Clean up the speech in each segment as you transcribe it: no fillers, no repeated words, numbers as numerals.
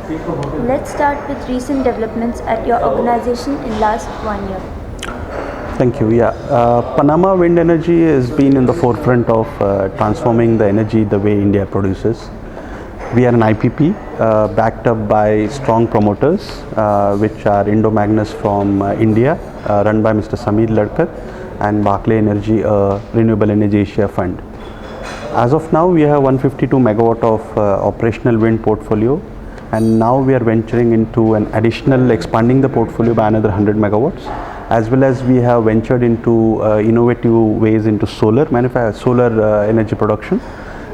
Let's start with recent developments at your organization in last 1 year. Thank you. Yeah, Panama Wind Energy has been in the forefront of transforming the energy the way India produces. We are an IPP backed up by strong promoters, which are Indo-Magnus from India, run by Mr. Sameer Ladkar, and Barclay Energy, Renewable Energy Asia Fund. As of now, we have 152 megawatt of operational wind portfolio, and now we are venturing into an additional expanding the portfolio by another 100 megawatts, as well as we have ventured into innovative ways into solar energy production,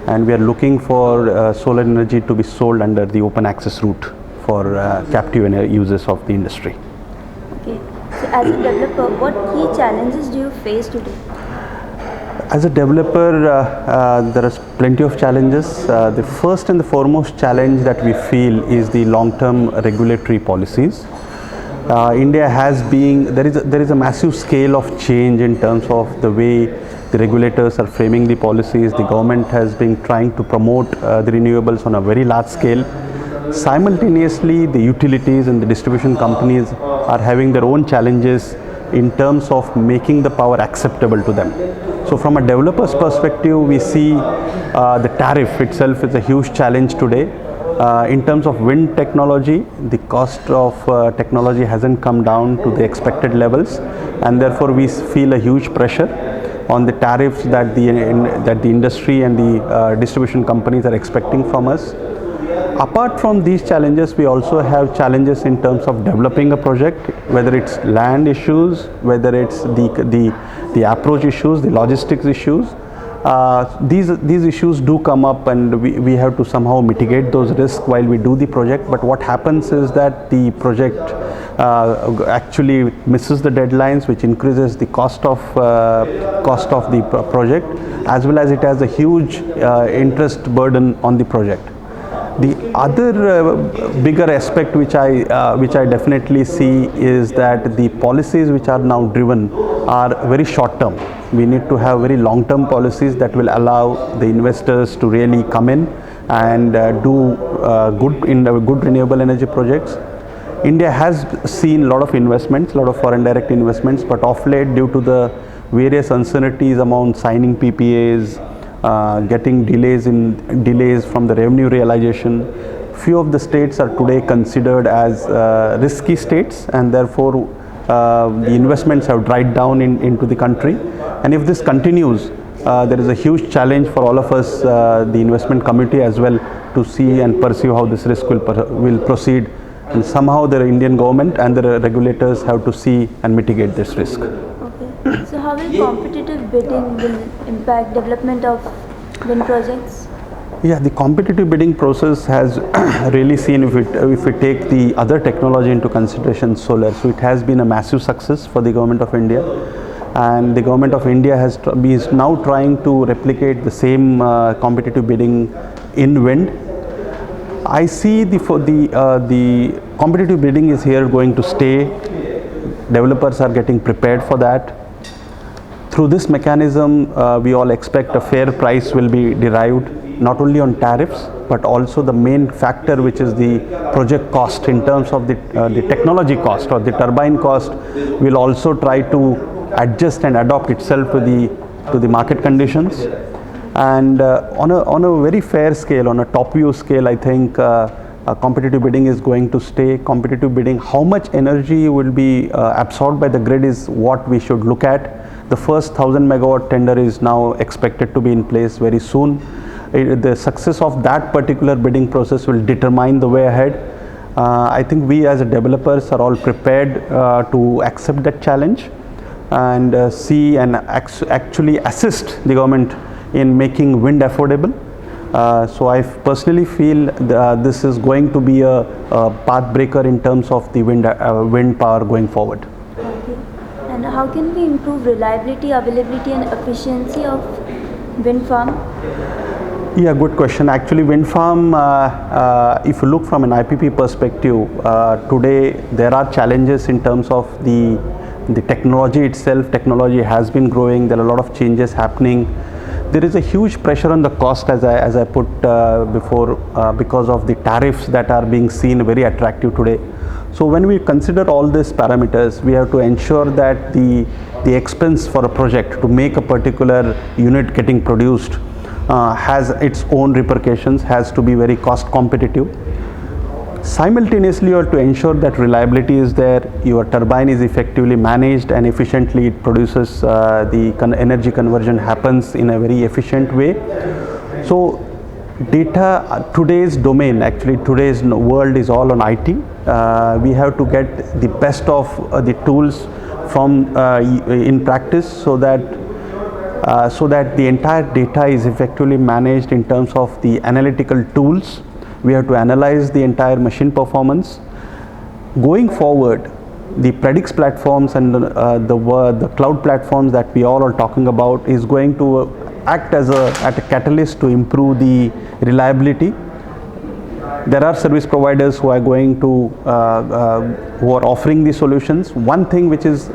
and we are looking for solar energy to be sold under the open access route for captive users of the industry. Okay. So as a developer, what key challenges do you face today? As a developer, there are plenty of challenges. The first and the foremost challenge that we feel is the long-term regulatory policies. India has been, there is a massive scale of change in terms of the way the regulators are framing the policies. The government has been trying to promote the renewables on a very large scale. Simultaneously, the utilities and the distribution companies are having their own challenges in terms of making the power acceptable to them. So from a developer's perspective, we see the tariff itself is a huge challenge today. In terms of wind technology, the cost of technology hasn't come down to the expected levels, and therefore we feel a huge pressure on the tariffs that the industry and the distribution companies are expecting from us. Apart from these challenges, we also have challenges in terms of developing a project, whether it's land issues, whether it's the approach issues, the logistics issues. These issues do come up, and we have to somehow mitigate those risks while we do the project. But what happens is that the project actually misses the deadlines, which increases the cost of the project, as well as it has a huge interest burden on the project. The other bigger aspect which I definitely see is that the policies which are now driven are very short term. We need to have very long term policies that will allow the investors to really come in and do good renewable energy projects. India has seen a lot of investments, a lot of foreign direct investments, but of late, due to the various uncertainties around signing PPAs, getting delays from the revenue realization, few of the states are today considered as risky states, and therefore the investments have dried down into the country. And if this continues, there is a huge challenge for all of us, the investment committee as well, to see and pursue how this risk will proceed, and somehow the Indian government and the regulators have to see and mitigate this risk. Okay. So how will competitive bidding will impact development of wind projects? Yeah, the competitive bidding process has really seen, if we take the other technology into consideration, solar, so it has been a massive success for the government of India, and the government of India is now trying to replicate the same competitive bidding in wind. I see the competitive bidding is here going to stay. Developers are getting prepared for that. Through this mechanism, we all expect a fair price will be derived, not only on tariffs, but also the main factor, which is the project cost in terms of the technology cost or the turbine cost, will also try to adjust and adapt itself to the market conditions. And on a very fair scale, on a top view scale, I think competitive bidding is going to stay. Competitive bidding, how much energy will be absorbed by the grid is what we should look at. The first 1000 megawatt tender is now expected to be in place very soon. The success of that particular bidding process will determine the way ahead. I think we as developers are all prepared to accept that challenge and see and actually assist the government in making wind affordable. So I personally feel this is going to be a path breaker in terms of the wind power going forward. Okay. And how can we improve reliability, availability and efficiency of wind farm? Yeah, good question. Actually, wind farm, if you look from an IPP perspective, today there are challenges in terms of the technology itself. Technology has been growing. There are a lot of changes happening. there is a huge pressure on the cost, as I put before, because of the tariffs that are being seen very attractive today. So when we consider all these parameters, we have to ensure that the expense for a project to make a particular unit getting produced has its own repercussions, has to be very cost competitive. Simultaneously, you have to ensure that reliability is there, your turbine is effectively managed and efficiently it produces, the energy conversion happens in a very efficient way. So data, today's domain, actually today's world is all on IT. We have to get the best of the tools from in practice, so that the entire data is effectively managed in terms of the analytical tools. We have to analyze the entire machine performance. Going forward, the Predix platforms and the cloud platforms that we all are talking about is going to act as a catalyst to improve the reliability. There are service providers who are going to who are offering these solutions. One thing which is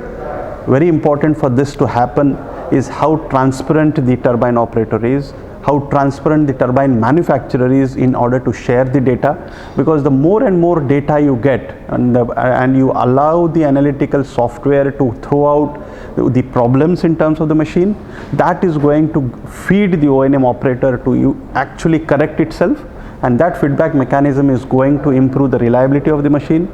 very important for this to happen is how transparent the turbine operator is, how transparent the turbine manufacturer is in order to share the data, because the more and more data you get and you allow the analytical software to throw out the problems in terms of the machine, that is going to feed the O&M operator to actually correct itself, and that feedback mechanism is going to improve the reliability of the machine,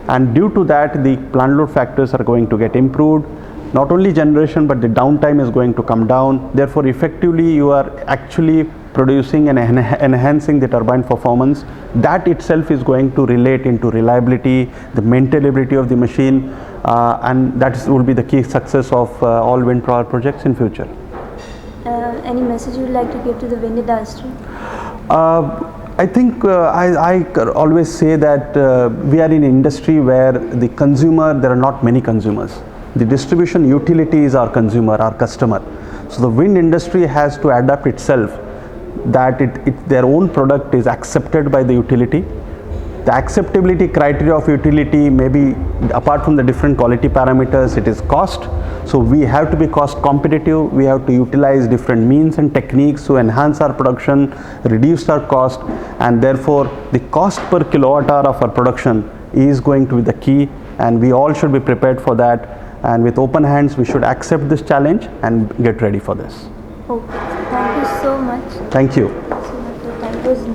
and due to that the plant load factors are going to get improved. Not only generation, but the downtime is going to come down. Therefore, effectively you are actually producing and enhancing the turbine performance. That itself is going to relate into reliability, the maintainability of the machine, and that will be the key success of all wind power projects in future. Any message you would like to give to the wind industry? I think I always say that we are in an industry where the consumer, there are not many consumers. The distribution utility is our consumer, our customer. So the wind industry has to adapt itself that their own product is accepted by the utility. The acceptability criteria of utility may be, apart from the different quality parameters, it is cost. So we have to be cost competitive. We have to utilize different means and techniques to enhance our production, reduce our cost, and therefore the cost per kilowatt hour of our production is going to be the key, and we all should be prepared for that. And with open hands, we should accept this challenge and get ready for this. Okay, thank you so much. Thank you. So much. The time was